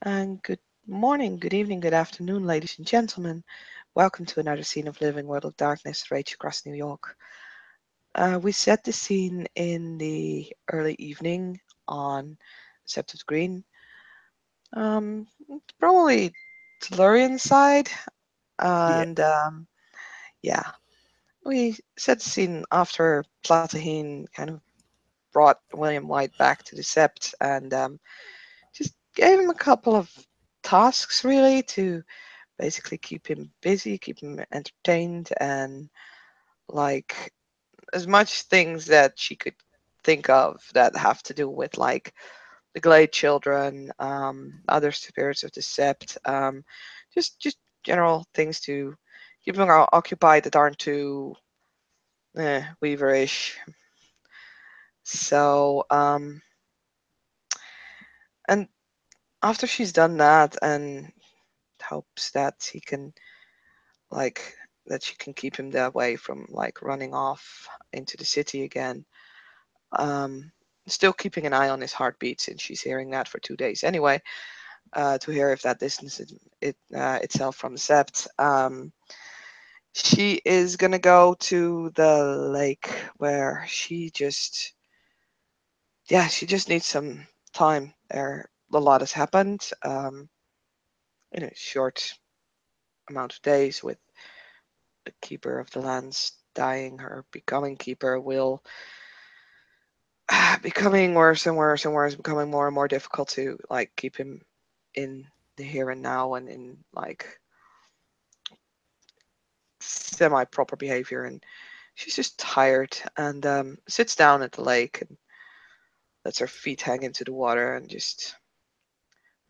And good morning, good evening, good afternoon, ladies and gentlemen. Welcome to another scene of Living World of Darkness, Rage Across New York. We set the scene in the early evening on Septive Green. It's probably Tellurian side, Yeah. and yeah, we set the scene after Plataheen kind of brought William White back to the Sept and just gave him a couple of tasks really to basically keep him busy, keep him entertained, and like as much things that she could think of that have to do with like the Glade children, other spirits of the Sept, just general things to keep him occupied that aren't too weaverish. So and after she's done that and hopes that he can like that she can keep him that way from like running off into the city again. Um, Still keeping an eye on his heartbeat since she's hearing that for 2 days anyway, to hear if that distances itself from the sept. She is gonna go to the lake where she just needs some time. There, a lot has happened in a short amount of days with the keeper of the lands dying, her becoming keeper will becoming worse and worse and worse, becoming more and more difficult to like keep him in the here and now and in like semi proper behavior. And she's just tired and sits down at the lake and lets her feet hang into the water and just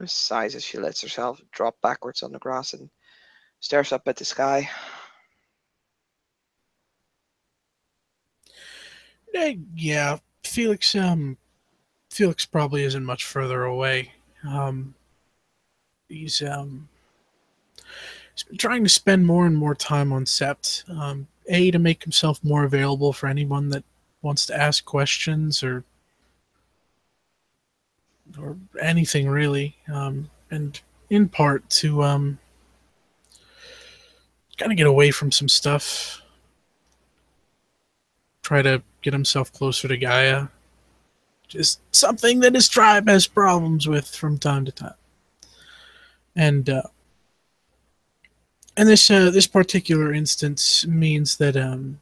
sighs as she lets herself drop backwards on the grass and stares up at the sky. Yeah, Felix probably isn't much further away. Um, he's he's been trying to spend more and more time on Sept. A, to make himself more available for anyone that wants to ask questions or anything really. And in part to kind of get away from some stuff. Try to get himself closer to Gaia. Just something that his tribe has problems with from time to time. And this particular instance means that in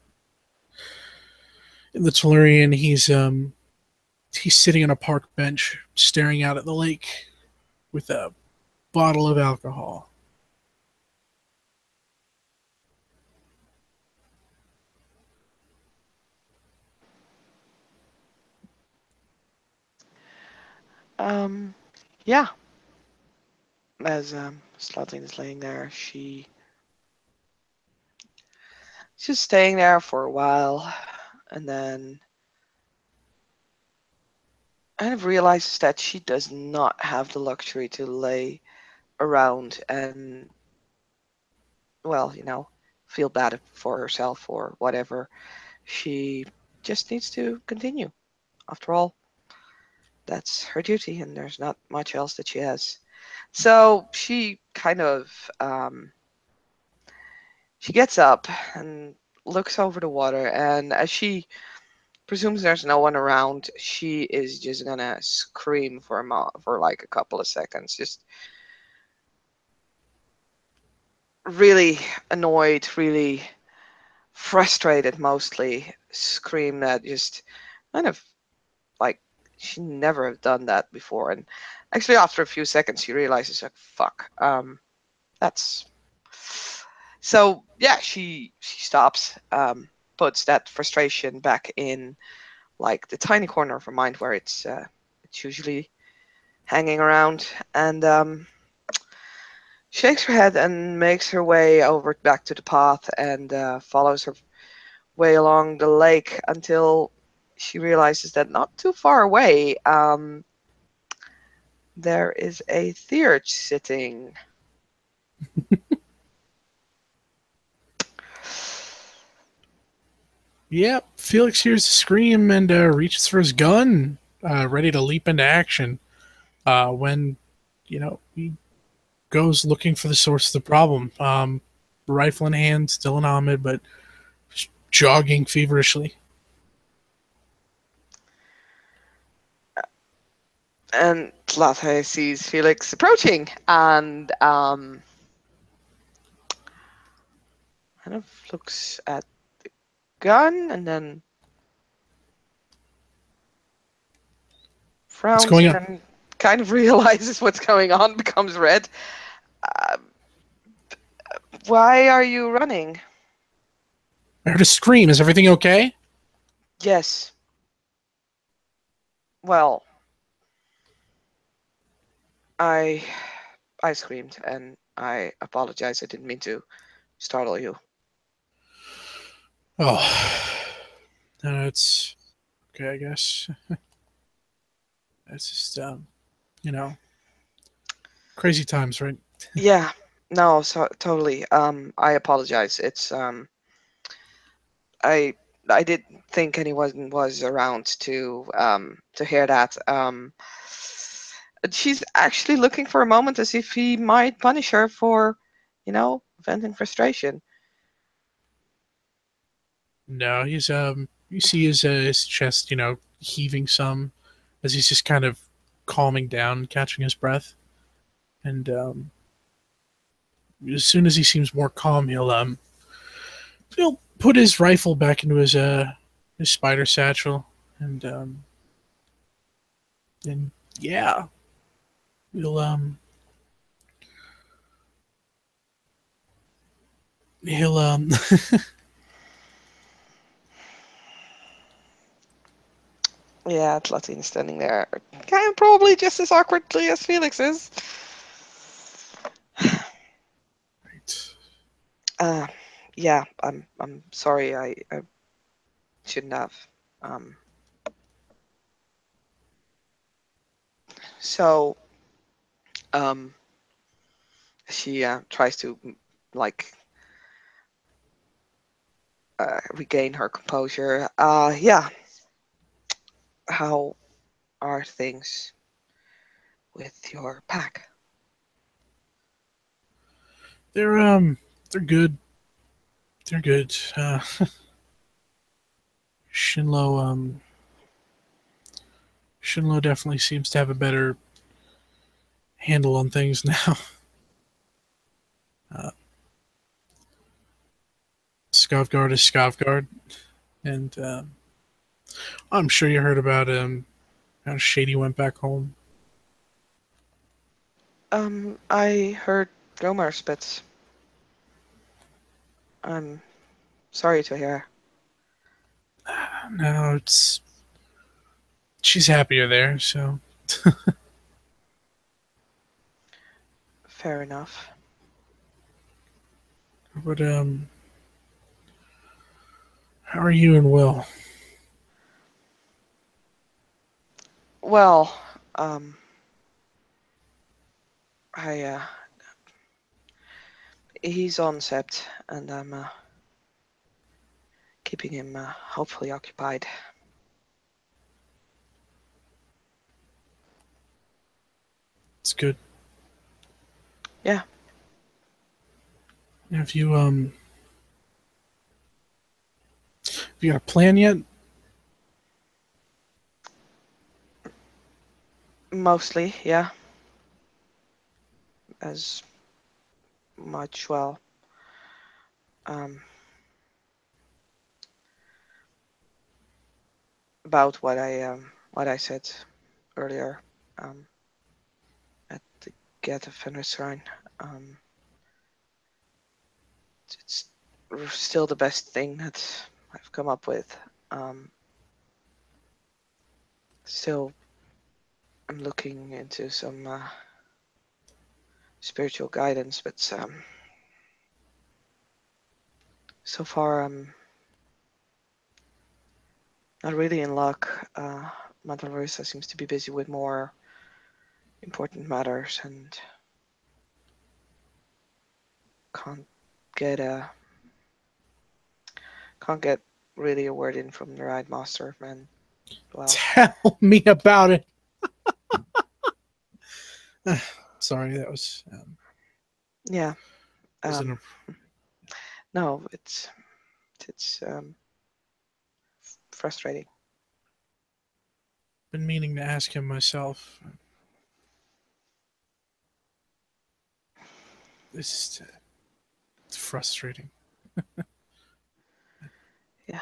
the Tellurian he's sitting on a park bench staring out at the lake with a bottle of alcohol. Um, yeah, as Slotlin is laying there, she's just staying there for a while and then kind of realizes that she does not have the luxury to lay around and, well, feel bad for herself or whatever. She just needs to continue. After all, that's her duty, and there's not much else that she has. So she gets up and looks over the water, and as she presumes there's no one around, she is just gonna scream for like a couple of seconds, just really annoyed, really frustrated, mostly scream that just kind of like she never have done that before. And actually, after a few seconds, she realizes like, "Fuck, that's." So yeah, she stops, puts that frustration back in like the tiny corner of her mind where it's usually hanging around, and shakes her head and makes her way over back to the path and follows her way along the lake until she realizes that not too far away, there is a Theurge sitting. Yep, Felix hears a scream and reaches for his gun, ready to leap into action. When he goes looking for the source of the problem. Rifle in hand, still an Ahmed, but jogging feverishly. And Tlate sees Felix approaching and kind of looks at the gun and then What's frowns going and on? then kind of realizes what's going on, becomes red. Uh, why are you running? I heard a scream. Is everything okay? Yes. Well, I I screamed and I apologize. I didn't mean to startle you. Oh, no, it's okay, I guess. It's just, you know, crazy times, right? Yeah. No, so totally. I apologize. It's I I didn't think anyone was around to hear that. She's actually looking for a moment as if he might punish her for, venting frustration. No, he's you see his chest, heaving some as he's just kind of calming down, catching his breath, and as soon as he seems more calm, he'll put his rifle back into his spider satchel, and yeah, he'll um he'll Yeah, Latine standing there, kind of probably just as awkwardly as Felix is. Uh, yeah, I'm sorry. I shouldn't have. Um, so um, she tries to like regain her composure. Yeah. How are things with your pack? they're they're good. They're good. Shinlo Shinlo definitely seems to have a better handle on things now. Uh, Skavgard is Skavgard, and I'm sure you heard about how Shady went back home. I heard Gomar spits. I'm sorry to hear. Now it's she's happier there. So, Fair enough. but how are you and Will? Well, um, I he's on Sept, and I'm keeping him hopefully occupied. It's good. Yeah. Have you got a plan yet? Mostly, yeah. As much, well, um, about what I said earlier um, at the Get of Fenrisrine. Um, it's still the best thing that I've come up with. Still, I'm looking into some spiritual guidance, but so far I'm not really in luck. Mother Larissa seems to be busy with more important matters and can't get a can't get really a word in from the ride master. And well, Tell me about it. Sorry, that was Yeah. wasn't a, No, it's frustrating. been meaning to ask him myself. It's frustrating. Yeah,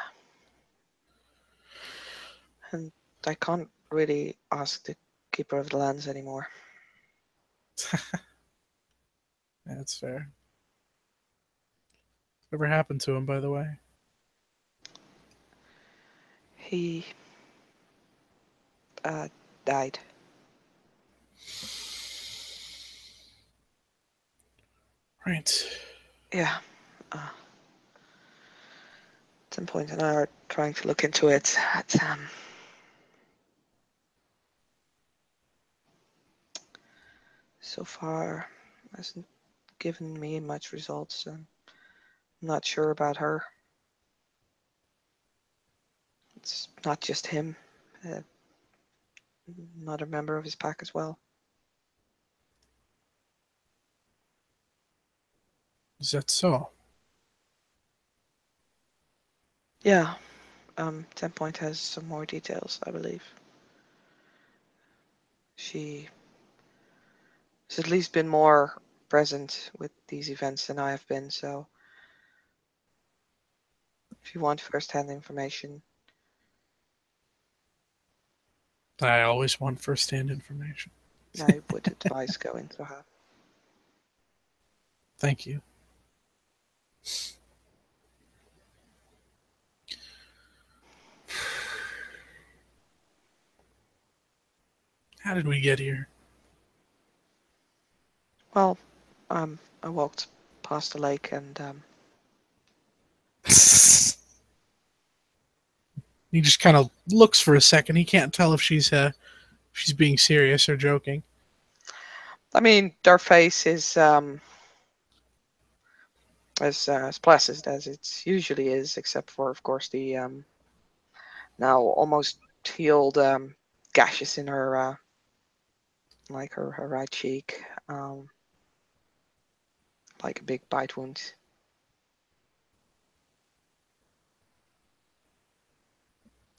and I can't really ask the keeper of the lands anymore. That's fair. Whatever happened to him, by the way? He died. Right. Yeah. At some point, and I are trying to look into it. So far hasn't given me much results. I'm not sure about her. It's not just him. Uh, Another member of his pack as well. Is that so? Yeah. 10 Point has some more details, I believe. She has at least been more present with these events than I have been, so if you want first-hand information, I always want first-hand information. I would advise going to her. Thank you. How did we get here? Well, I walked past the lake and He just kind of looks for a second. He can't tell if she's being serious or joking. I mean, their face is as placid as it usually is, except for, of course, the now almost healed gashes in her, like her right cheek, like a big bite wound.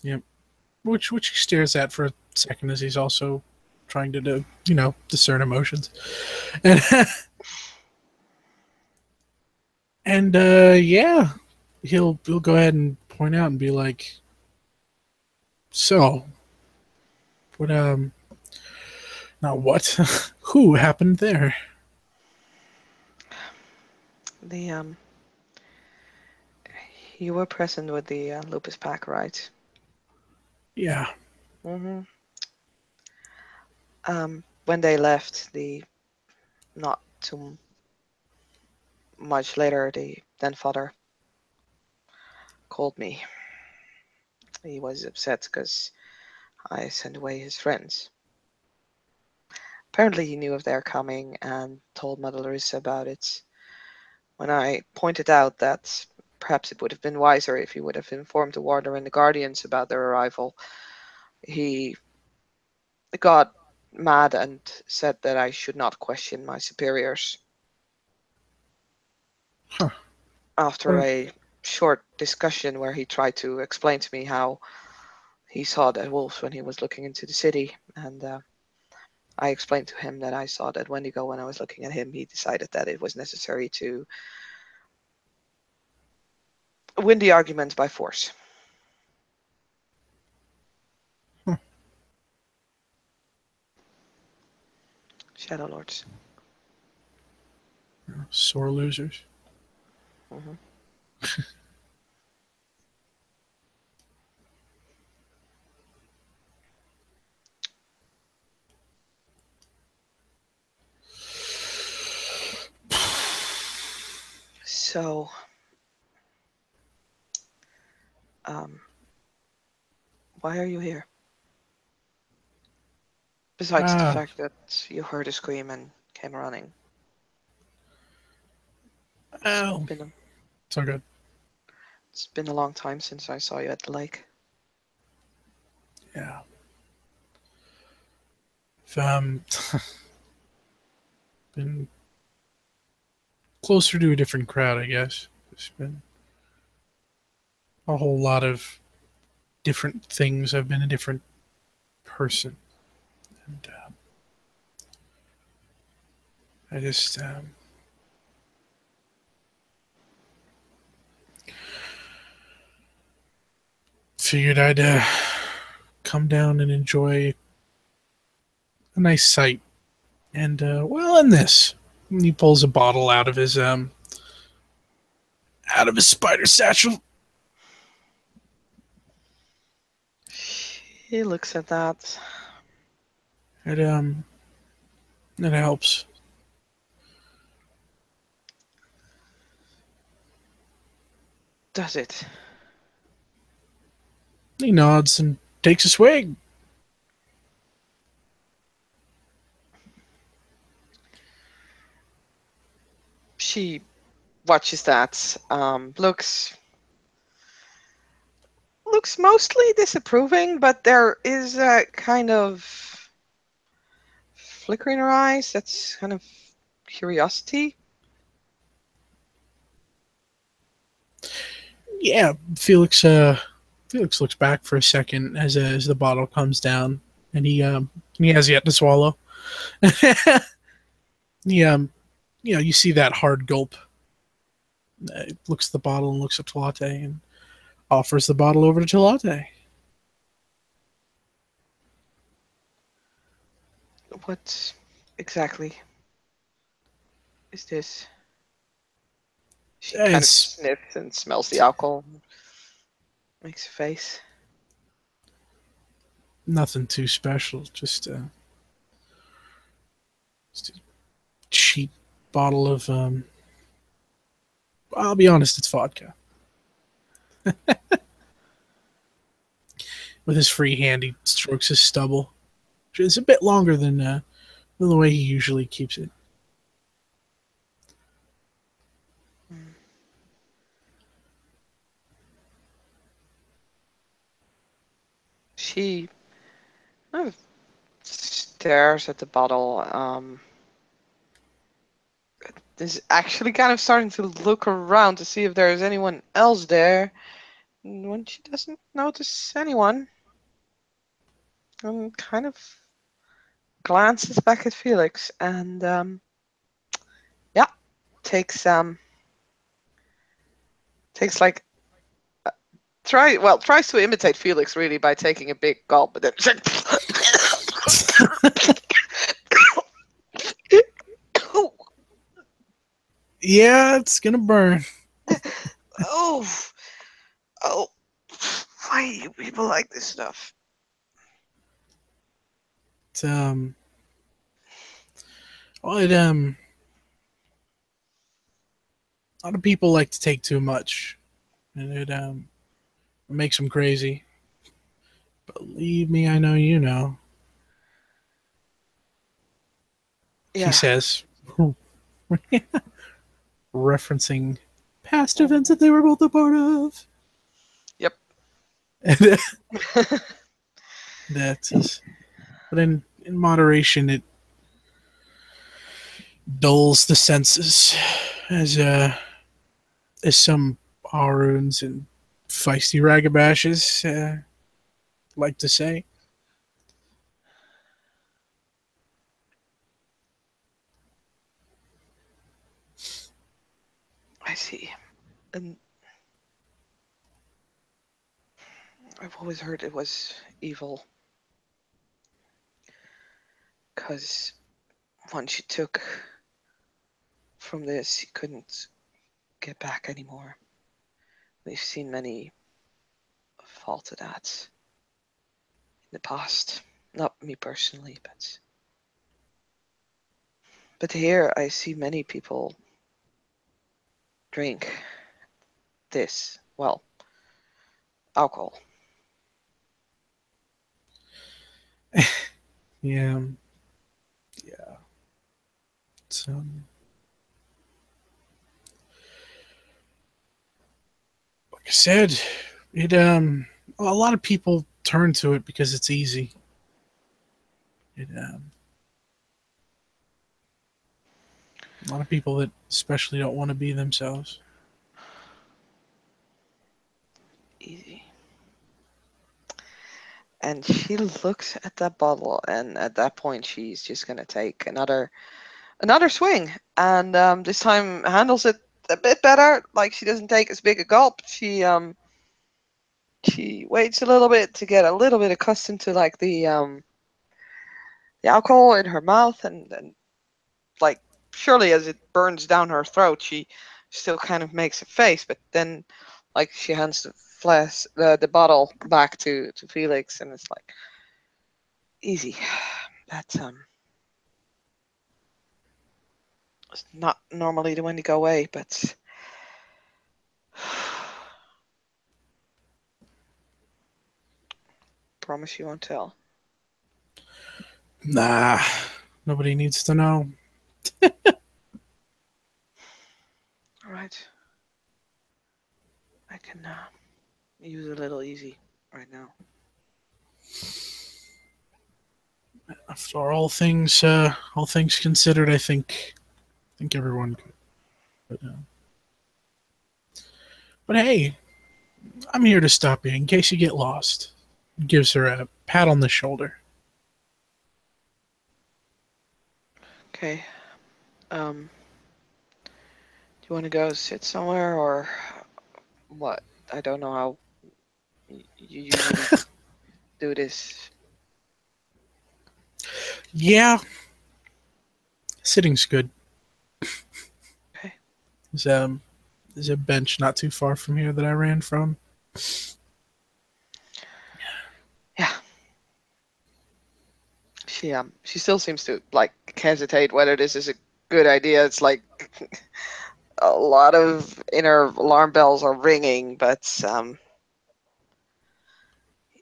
Yep. Which he stares at for a second as he's also trying to do, discern emotions. And and yeah, he'll go ahead and point out and be like, "So, what not what, who happened there?" The You were present with the lupus pack, right? Yeah. Mm-hmm. When they left, not too much later, the then father called me. He was upset because I sent away his friends. Apparently, he knew of their coming and told Mother Larissa about it. When I pointed out that perhaps it would have been wiser if he would have informed the warder and the guardians about their arrival, he got mad and said that I should not question my superiors. Huh. After a short discussion where he tried to explain to me how he saw dead wolves when he was looking into the city, and I explained to him that I saw that Wendigo when I was looking at him, he decided that it was necessary to win the argument by force. Huh. Shadow Lords. Sore losers. Mm-hmm. So, why are you here? Besides the Ah, fact that you heard a scream and came running. well, Been a, it's all good. it's been a long time since I saw you at the lake. Yeah. If, been closer to a different crowd, I guess. There's been a whole lot of different things. I've been a different person, and I just figured I'd come down and enjoy a nice sight. And well, in this, and he pulls a bottle out of his spider satchel. He looks at that. It helps. Does it? He nods and takes a swig. She watches that. Looks mostly disapproving, but there is a kind of flicker in her eyes. That's kind of curiosity. Yeah, Felix looks back for a second as the bottle comes down, and he has yet to swallow. he you see that hard gulp. Looks at the bottle and looks at Telate and offers the bottle over to Telate. What exactly is this? She kind of It's sniffs and smells the alcohol. Makes a face. nothing too special, just a cheap bottle of I'll be honest, it's vodka. With his free hand, he strokes his stubble. It's a bit longer than the way he usually keeps it. She kind of stares at the bottle. Is actually kind of starting to look around to see if there is anyone else there. And when she doesn't notice anyone, and kind of glances back at Felix and yeah, takes like tries to imitate Felix really by taking a big gulp, but then Yeah, it's gonna burn. oh, why do you people like this stuff? It's, well, it a lot of people like to take too much, and it makes them crazy. Believe me, I know you know. He Yeah. says, referencing past events that they were both a part of. Yep. And, that's just, but in moderation, it dulls the senses, as some Aruns and feisty ragabashes like to say. I see. And I've always heard it was evil. Because once you took from this, you couldn't get back anymore. We've seen many fall to that in the past. Not me personally, but here I see many people drink this. Well, alcohol. Yeah, yeah. It's, like I said, it a lot of people turn to it because it's easy. It A lot of people that especially don't want to be themselves. Easy. And she looks at that bottle, and at that point, she's just gonna take another swing, and this time handles it a bit better. Like she doesn't take as big a gulp. She waits a little bit to get a little bit accustomed to like the alcohol in her mouth, and like surely as it burns down her throat, she still kind of makes a face, but then like she hands the bottle back to Felix, and it's like easy. That's it's not normally the one to go away, but promise you won't tell. Nah, nobody needs to know. All right, I can use a little easy right now. After all things considered, I think everyone could. But hey, I'm here to stop you in case you get lost. Gives her a pat on the shoulder. Okay. Do you want to go sit somewhere or what? I don't know how you usually do this. Yeah, sitting's good. Okay. There's a bench not too far from here that I ran from. Yeah. She still seems to like hesitate whether this is a good idea. It's like a lot of inner alarm bells are ringing, but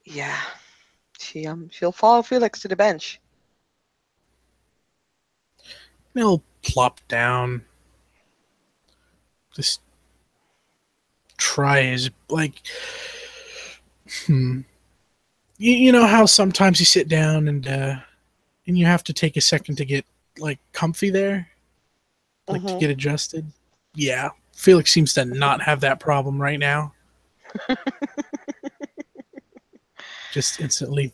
yeah, she'll follow Felix to the bench. He'll plop down. Just try his like. Hmm. You know how sometimes you sit down and you have to take a second to get like comfy there, like to Mm-hmm. get adjusted. Yeah, Felix seems to not have that problem right now. Just instantly.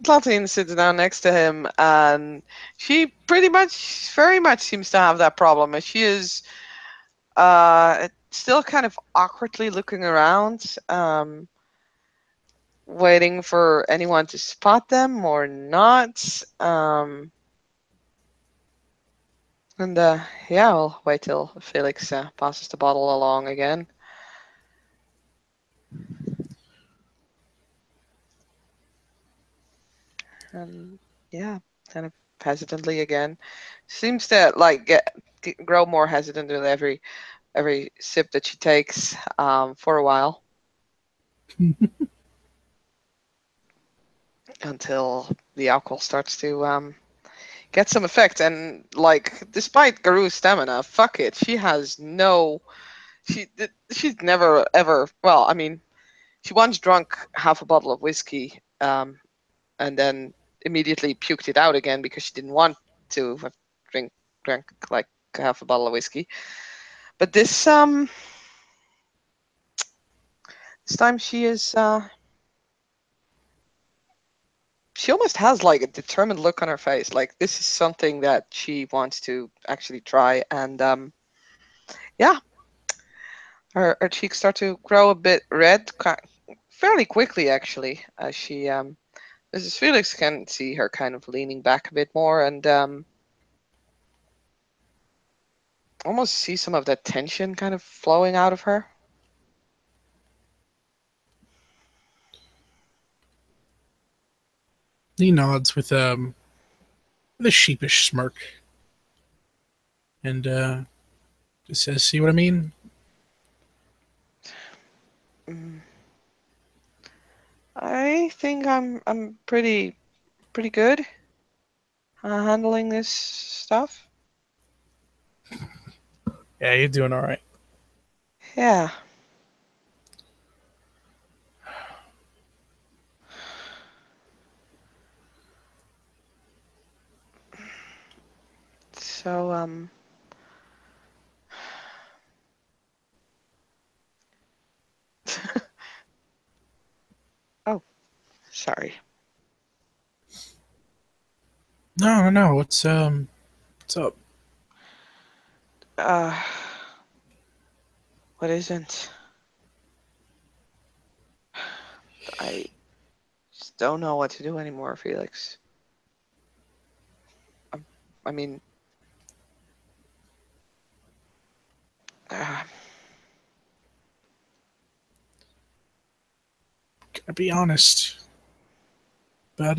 Platine sits down next to him, and she pretty much, very much seems to have that problem. And she is still kind of awkwardly looking around, waiting for anyone to spot them or not. And yeah, we'll wait till Felix passes the bottle along again. And yeah, kind of hesitantly again. Seems to like grow more hesitant with every sip that she takes for a while until the alcohol starts to get some effect. And like, despite Garu's stamina, fuck it, she has no. She's never ever. Well, I mean, she once drunk half a bottle of whiskey, and then immediately puked it out again because she didn't want to drink drank like half a bottle of whiskey. But this time she almost has like a determined look on her face. Like this is something that she wants to actually try, and yeah, her cheeks start to grow a bit red, fairly quickly actually, as she Mrs. Felix can see her kind of leaning back a bit more, and almost see some of that tension kind of flowing out of her. He nods with a sheepish smirk and just says, "See what I mean?" Mm. I think I'm pretty good handling this stuff. Yeah, you're doing all right. Yeah. So, oh, sorry. No, no, no. What's up? Uh, what isn't? I just don't know what to do anymore, Felix. Um, I mean, uh, Gotta be honest. But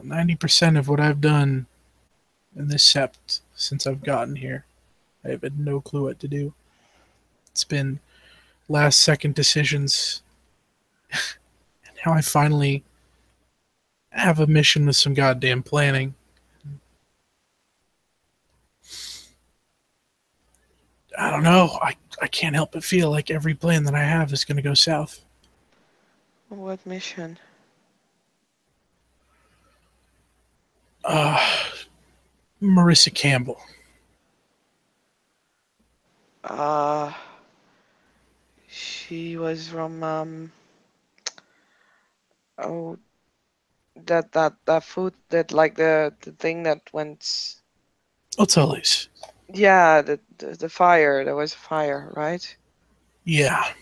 90% of what I've done in this sept since I've gotten here, I have had no clue what to do. It's been last second decisions, and now I finally have a mission with some goddamn planning. I don't know. I can't help but feel like every plan that I have is going to go south. what mission? Uh, Marissa Campbell. Uh, she was from oh, that food, that like the thing that went. Otales. Yeah, the fire. There was a fire, right? Yeah,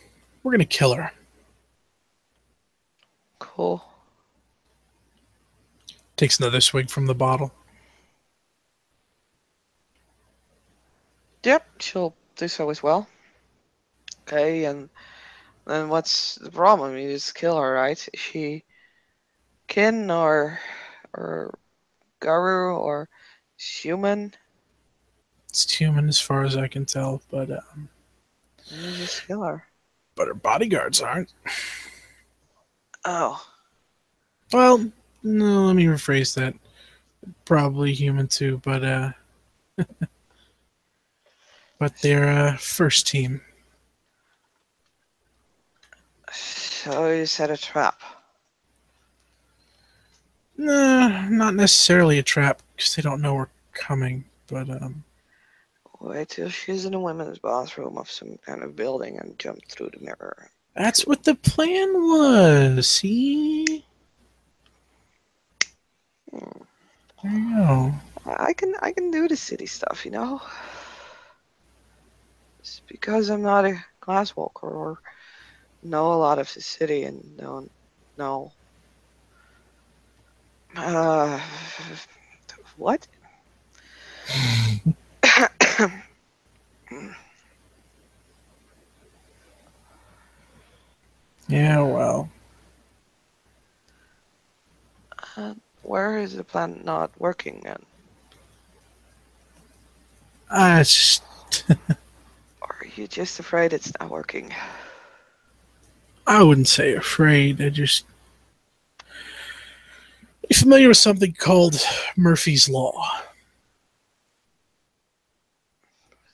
we're going to kill her. Cool. Takes another swig from the bottle. Yep, she'll do so as well. Okay, and then what's the problem? You just kill her, right? Is she kin or Garu or human? It's human as far as I can tell, And you just kill her. but her bodyguards aren't. Oh, Well, no, let me rephrase that. Probably human too, but they're first team. so you set a trap. Nah, not necessarily a trap because they don't know we're coming. But Wait till she's in the women's bathroom of some kind of building and jump through the mirror. that's what the plan was. See, Hmm. there you go. I can do the city stuff, you know. It's because I'm not a glasswalker or know a lot of the city and don't know. Uh, what? Yeah, well, Where is the plan not working then? it's just Or are you just afraid it's not working? I wouldn't say afraid. I just you familiar with something called Murphy's Law?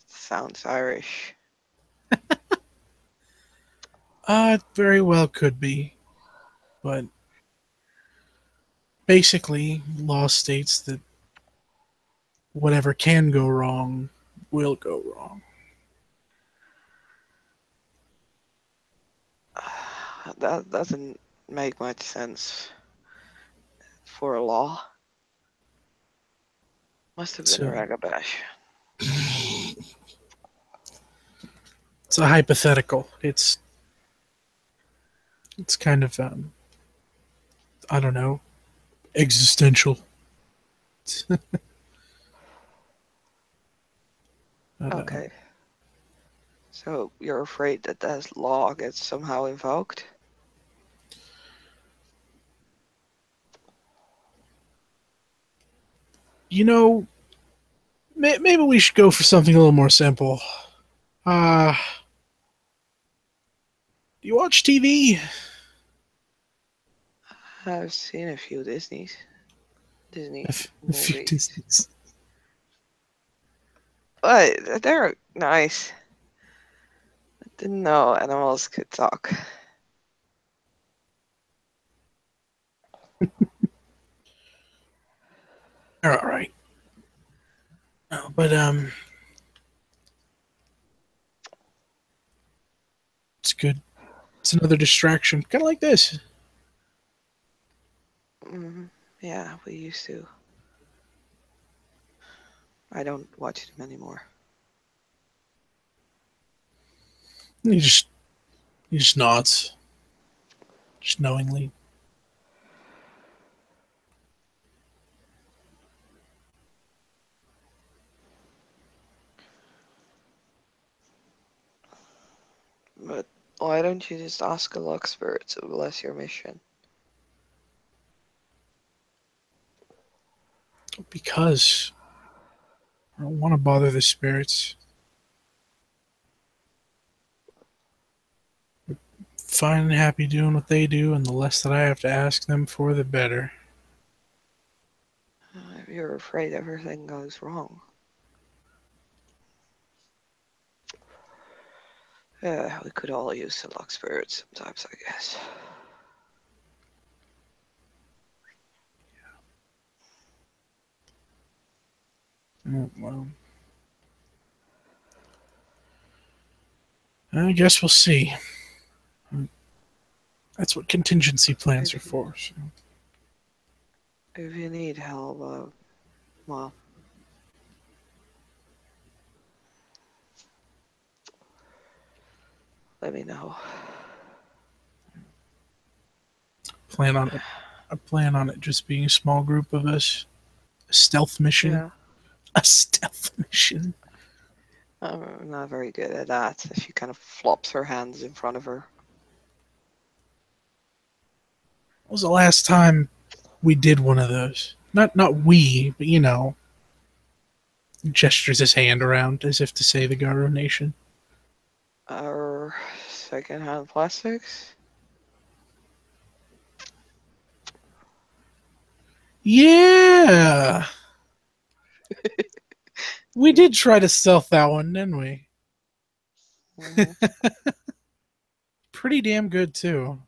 Sounds Irish. It very well could be, but basically, law states that whatever can go wrong will go wrong. That doesn't make much sense for a law. Must have been a So ragabash. it's a hypothetical. It's kind of I don't know, existential. But, Okay. So you're afraid that this law gets somehow invoked? you know, maybe we should go for something a little more simple. Uh, do you watch TV? I've seen a few Disney A few movies. Disney's. But they're nice. Didn't know animals could talk. All right. But it's good. It's another distraction, kind of like this. Yeah, we used to. I don't watch them anymore. He just nods, just knowingly. But why don't you just ask a luck spirit to bless your mission? Because I don't want to bother the spirits. Fine and happy doing what they do, and the less that I have to ask them for, the better. If you're afraid everything goes wrong. Yeah, we could all use a luck spirit sometimes, I guess. Oh, well, I guess we'll see. That's what contingency plans are for. So. If you need help, well, let me know. I plan on it just being a small group of us. A stealth mission. Yeah, A stealth mission. I'm not very good at that. She kind of flops her hands in front of her. What was the last time we did one of those? Not we, but you know, gestures his hand around as if to say the Garo Nation. Our second-hand plastics? Yeah, we did try to stealth that one, didn't we? Mm-hmm. Pretty damn good too.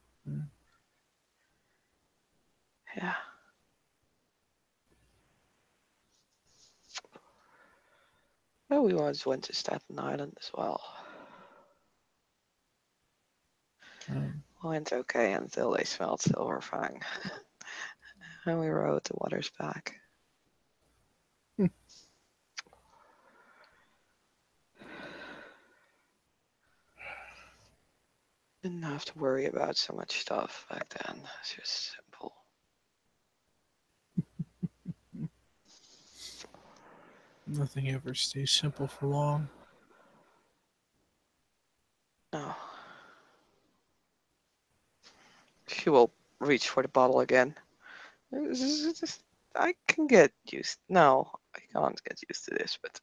Yeah. Oh, we once went to Staten Island as well. Went okay until they smelled silver fang. And we rode the waters back. Didn't have to worry about so much stuff back then. It's just simple. Nothing ever stays simple for long. No. She will reach for the bottle again. I can get used. No, I can't get used to this, but.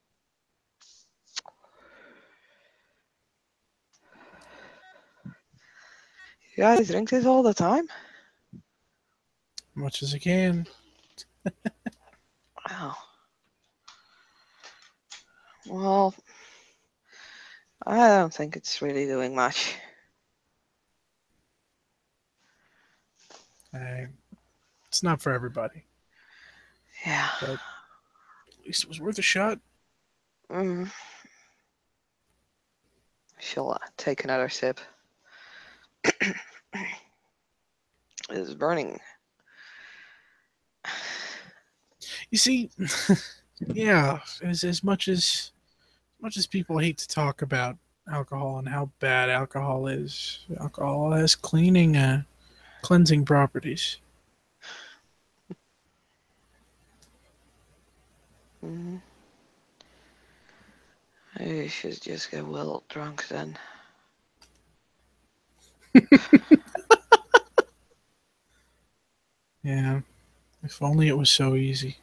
You guys drink this all the time? Much as I can. Wow. Well, I don't think it's really doing much. It's not for everybody, Yeah. but at least it was worth a shot. Mm. She'll take another sip. It's burning. You see, yeah, as much as people hate to talk about alcohol and how bad alcohol is, alcohol has cleansing properties. Mm. Maybe you should just get well drunk then. Yeah, if only it was so easy.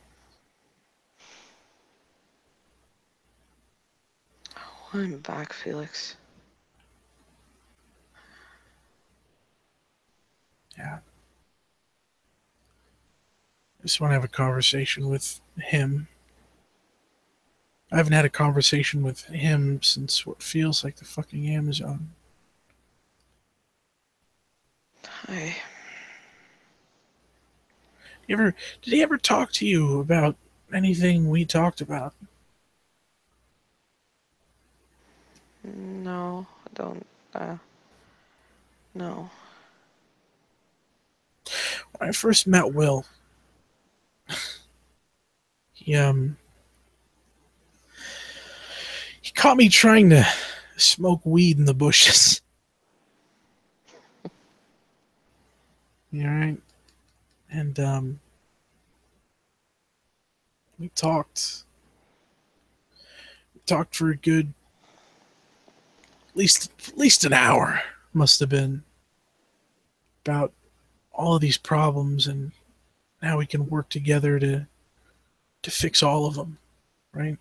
I'm back, Felix. Yeah, I just want to have a conversation with him. I haven't had a conversation with him since what feels like the fucking Amazon. Hey. Did he ever talk to you about anything we talked about? No, I don't. No. When I first met Will, he he caught me trying to smoke weed in the bushes. You all right? And we talked. We talked for a good, at least an hour. Must have been about all of these problems and how we can work together to fix all of them. Right?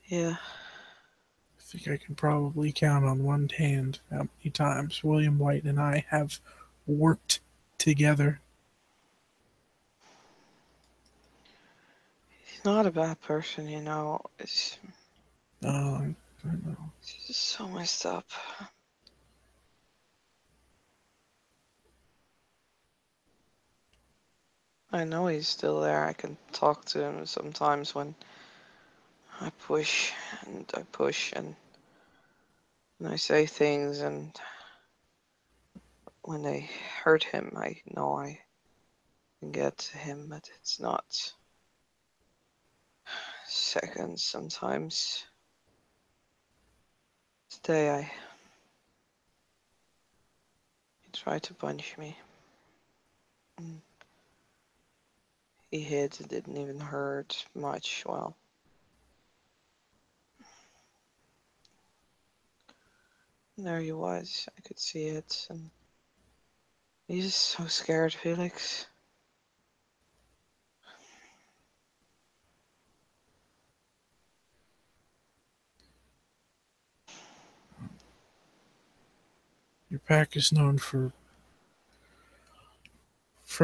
Yeah. I think I can probably count on one hand how many times William White and I have worked together. He's not a bad person, you know. I know. It's just so messed up. I know he's still there. I can talk to him sometimes when I push and I push and I say things, and when they hurt him, I know I can get to him, but it's not seconds sometimes. Today he tried to punch me. And he hit, it didn't even hurt much. Well, there he was. I could see it, and he's just so scared, Felix. Your pack is known for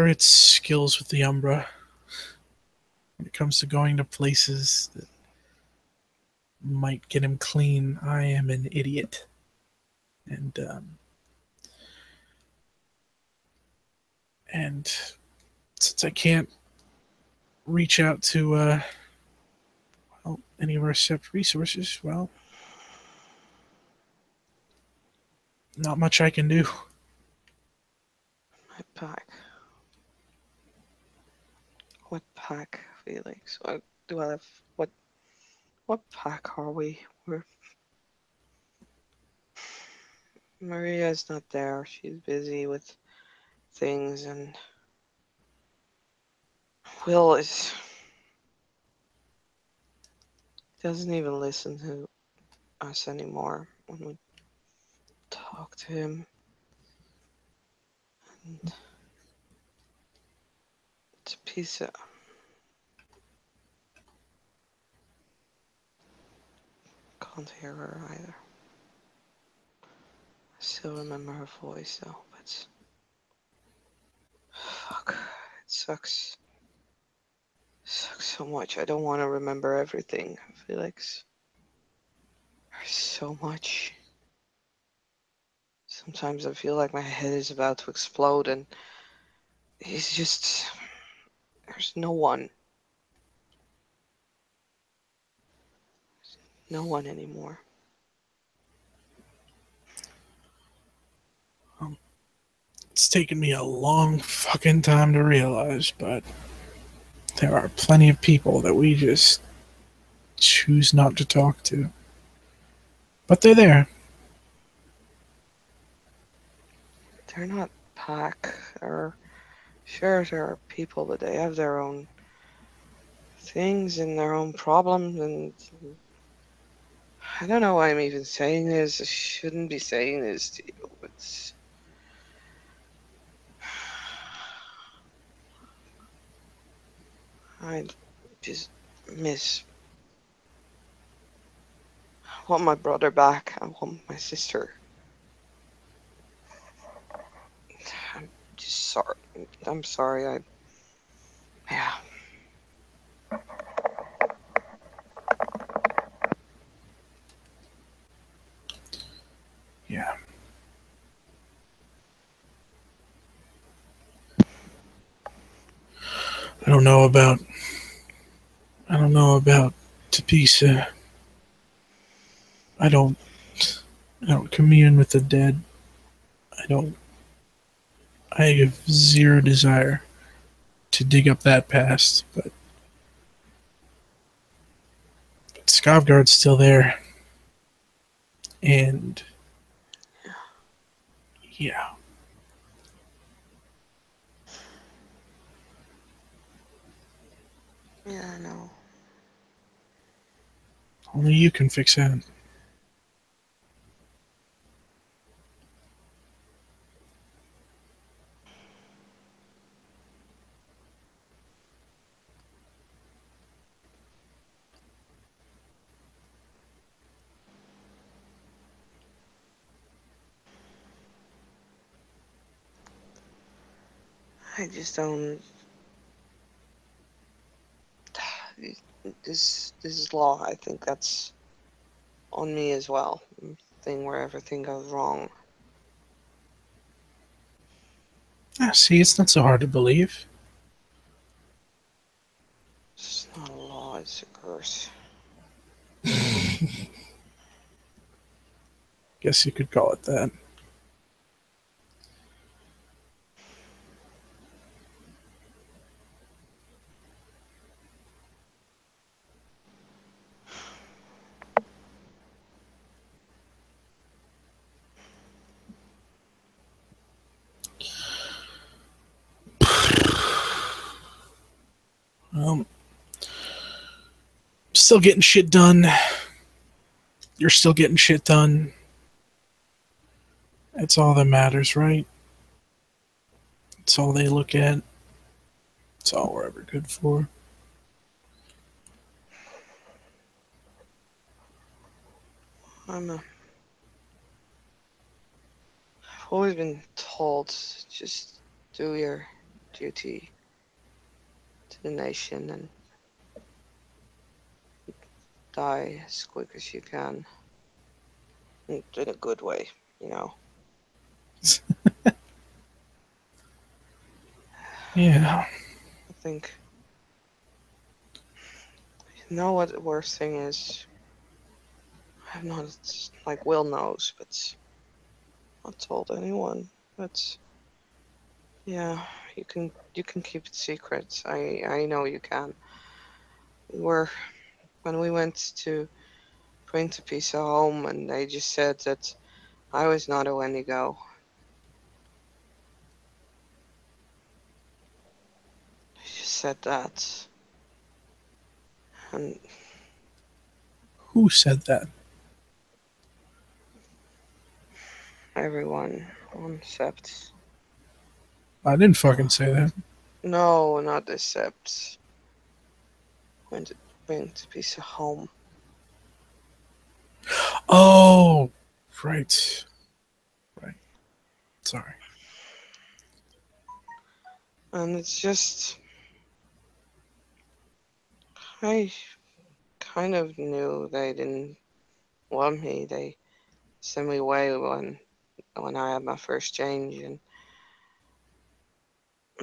its skills with the Umbra. When it comes to going to places that might get him clean, I am an idiot. And since I can't reach out to well, any of our SEP resources, well, not much I can do. My pack. What pack, Felix? What do I have? What pack are we? Maria's not there. She's busy with things, and Will doesn't even listen to us anymore when we talk to him. And it's a piece of. Can't hear her either. I still remember her voice though, but fuck, it sucks. It sucks so much. I don't want to remember everything, Felix. There's so much. Sometimes I feel like my head is about to explode, and it's just. There's no one. No one anymore. It's taken me a long fucking time to realize, but there are plenty of people that we just choose not to talk to. But they're there. They're not pack. Sure, there are people, but they have their own things and their own problems, and I don't know why I'm even saying this. I shouldn't be saying this to you. I just miss. I want my brother back. I want my sister. I'm just sorry. I'm sorry. Yeah. Yeah. I don't know about I don't know about Tapisa. I don't. I don't commune with the dead. I don't. I have zero desire to dig up that past. But Skavgard's still there, and yeah, Yeah, I know. only you can fix that. I just don't. This is law. I think that's on me as well. Thing where everything goes wrong. Ah, see, it's not so hard to believe. It's not a law. It's a curse. Guess you could call it that. Um, Still getting shit done. You're still getting shit done. That's all that matters, right? It's all they look at. It's all we're ever good for. I've always been told just do your duty to the nation and die as quick as you can. In a good way, you know. Yeah. I think. You know what the worst thing is? I'm not like Will knows, but not told anyone. But yeah, you can keep it secret. I know you can. We were when we went to bring Pisa home, and they just said that I was not a Wendigo. They just said that, and Who said that? everyone on Sept. I didn't fucking say that. No, not the Sept. Went to bring Pisa home, Oh, right. Right. Sorry. and it's just I kind of knew they didn't want me. They sent me away when I had my first change, and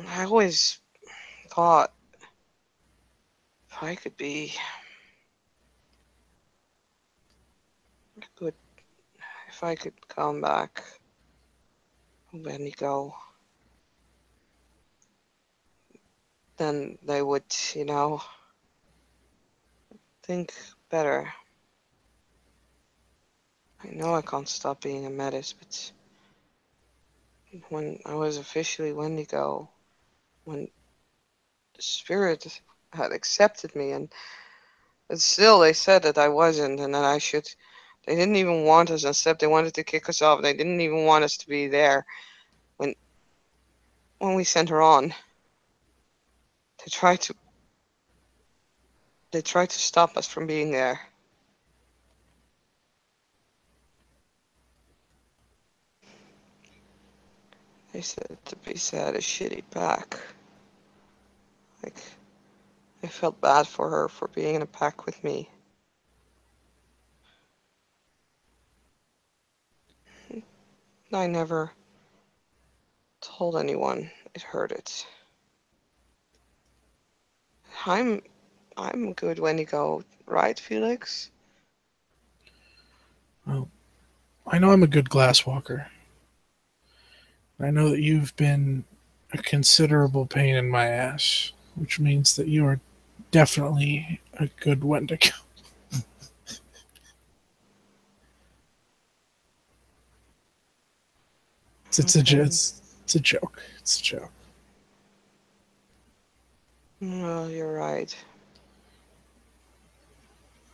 I always thought if I could be good, if I could come back, when you go, then they would, you know, think better. I know I can't stop being a metis, but when I was officially Wendigo, when the spirit had accepted me, and still they said that I wasn't, and that I should. They didn't even want us on Sep. They wanted to kick us off. They didn't even want us to be there when we sent her on. They tried to stop us from being there. They said to be sad a shitty pack. Like I felt bad for her for being in a pack with me. I never told anyone it hurt it. I'm I'm good when you go, right, Felix? Well, I know I'm a good glasswalker. I know that you've been a considerable pain in my ass, which means that you are definitely a good Wendigo. It's a Okay. it's a joke. It's a joke. Well, you're right.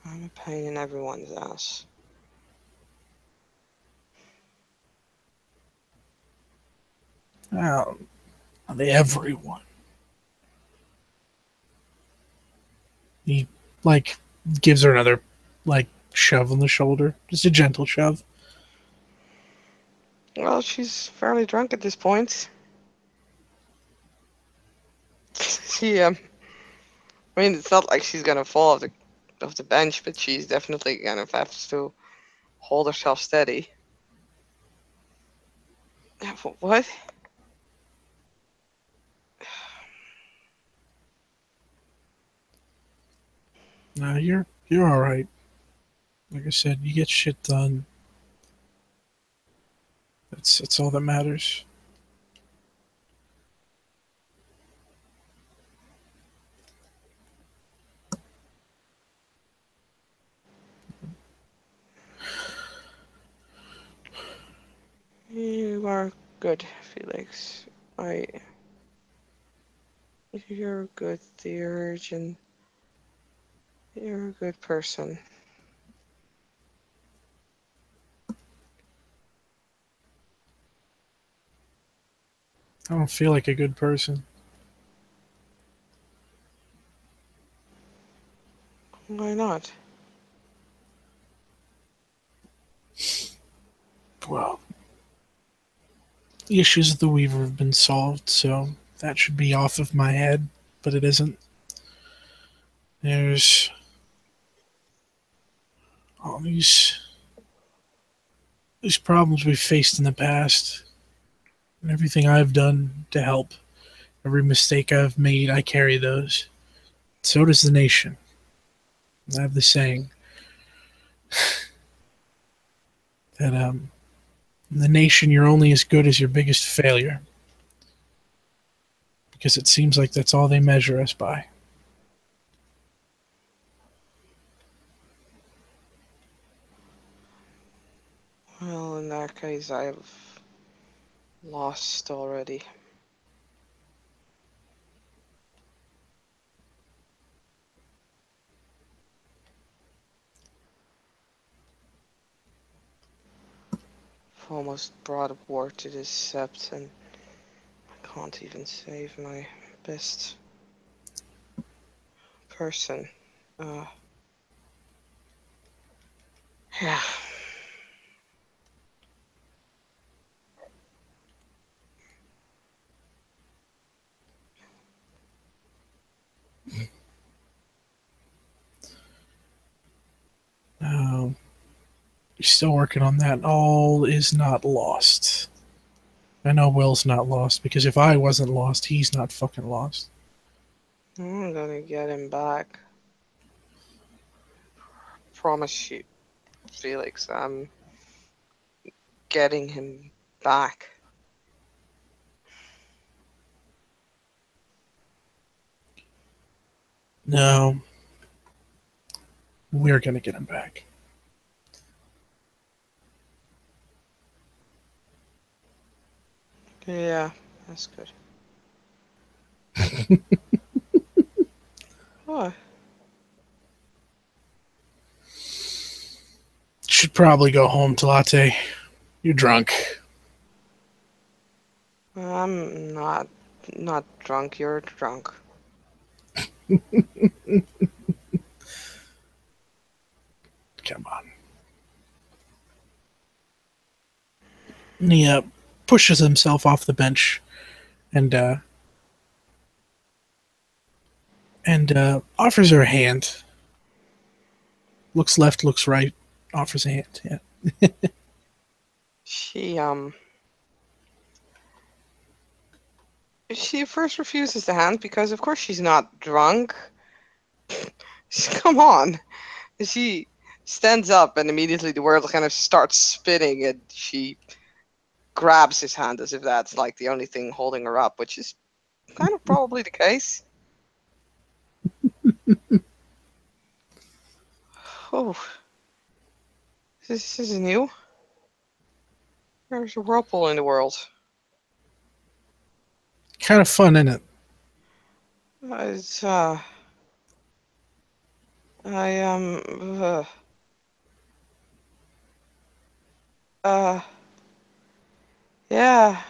I'm a pain in everyone's ass. Oh, everyone. He like gives her another like shove on the shoulder, just a gentle shove. Well, she's fairly drunk at this point. She, I mean, it's not like she's gonna fall off the bench, but she's definitely gonna have to hold herself steady. What? No, you're all right. Like I said, you get shit done. That's all that matters. You are good, Felix. I. You're a good Theurge, and you're a good person. I don't feel like a good person. Why not? Well, the issues of the Weaver have been solved, so that should be off of my head, but it isn't. There's all these problems we've faced in the past, and everything I've done to help. Every mistake I've made, I carry those. So does the nation. I have the saying that in the nation you're only as good as your biggest failure, because it seems like that's all they measure us by. Well, in that case, I've lost already. I've almost brought a war to this sept, and I can't even save my best person. Uh, yeah. Um, you're still working on that. All is not lost. I know Will's not lost because if I wasn't lost, he's not fucking lost. I'm gonna get him back. Promise you, Felix, I'm getting him back. No, we're gonna get him back. Yeah, that's good. What? Should probably go home, Talate. You're drunk. I'm not drunk. You're drunk. Come on. And he pushes himself off the bench and offers her a hand. Looks left, looks right, offers a hand. Yeah. She she first refuses the hand because of course she's not drunk. Come on. And she stands up, and immediately the world kind of starts spinning, and she grabs his hand as if that's like the only thing holding her up, which is kind of probably the case. Oh, this is new. There's a whirlpool in the world. Kind of fun, isn't it? It's I uh, yeah,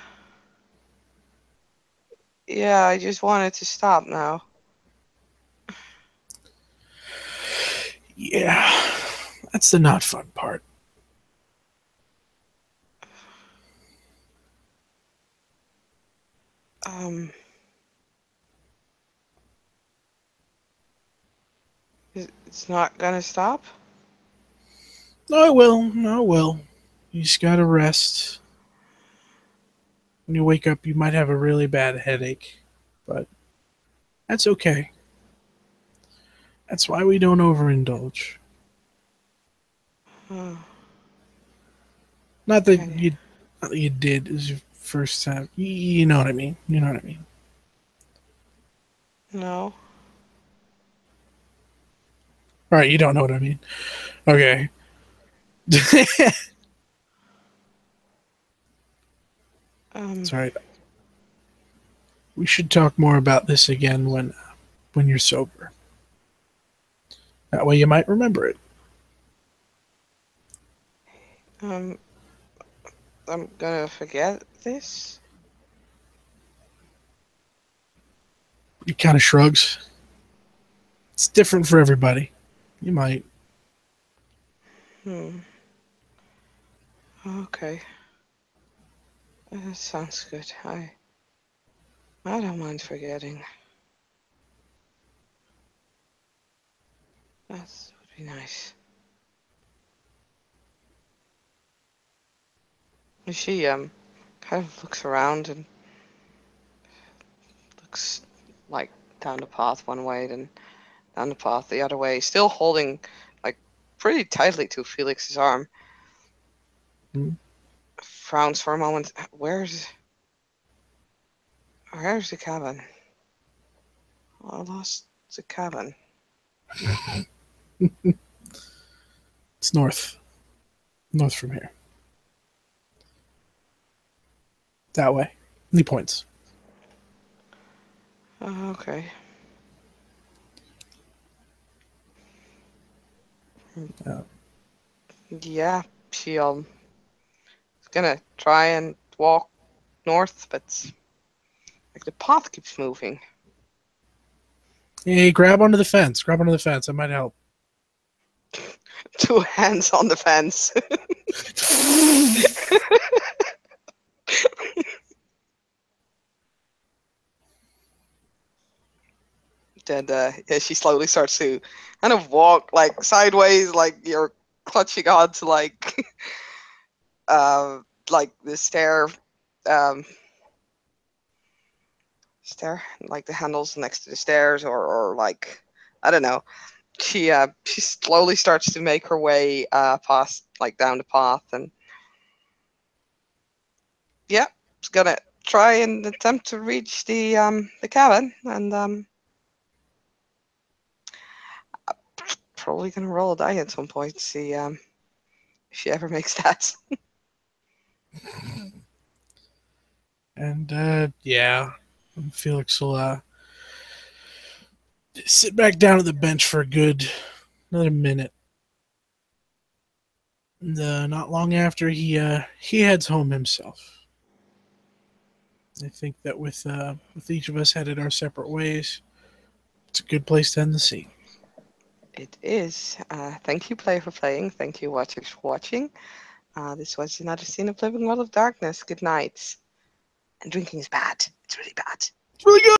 yeah. I just wanted to stop now. Yeah, that's the not fun part. Um, it's not gonna stop. No, I will. No, I will. You just gotta rest. When you wake up, you might have a really bad headache, but that's okay. That's why we don't overindulge. Oh, Not that okay. you, not that you did is your first time. You know what I mean. You know what I mean. No. All right, you don't know what I mean. Okay. Um. It's all right. We should talk more about this again when you're sober. That way, you might remember it. Um. I'm gonna forget this. He kind of shrugs. It's different for everybody. You might. Hmm. Okay. That sounds good. I don't mind forgetting. That would be nice. She kind of looks around and looks like down the path one way, then down the path the other way, still holding like pretty tightly to Felix's arm. Hmm? Frowns for a moment. Where's the cabin? I lost the cabin. It's north. North from here. That way. And he points. Okay. Uh, Yeah, she is gonna try and walk north, but like the path keeps moving. hey, grab onto the fence. Grab onto the fence. That might help. Two hands on the fence. Then yeah, she slowly starts to kind of walk like sideways, like you're clutching on to uh, like the um, stair, like the handles next to the stairs, or like I don't know. She slowly starts to make her way past like down the path, and yeah, it's gonna try and attempt to reach the cabin, and probably gonna roll a die at some point, see if she ever makes that. And yeah, Felix will sit back down at the bench for a good another minute. And, not long after he heads home himself. I think that with each of us headed our separate ways, it's a good place to end the scene. It is. Thank you, player, for playing. Thank you, watchers, for watching. This was another scene of Living World of Darkness. Good night. And drinking is bad. It's really bad. It's really good.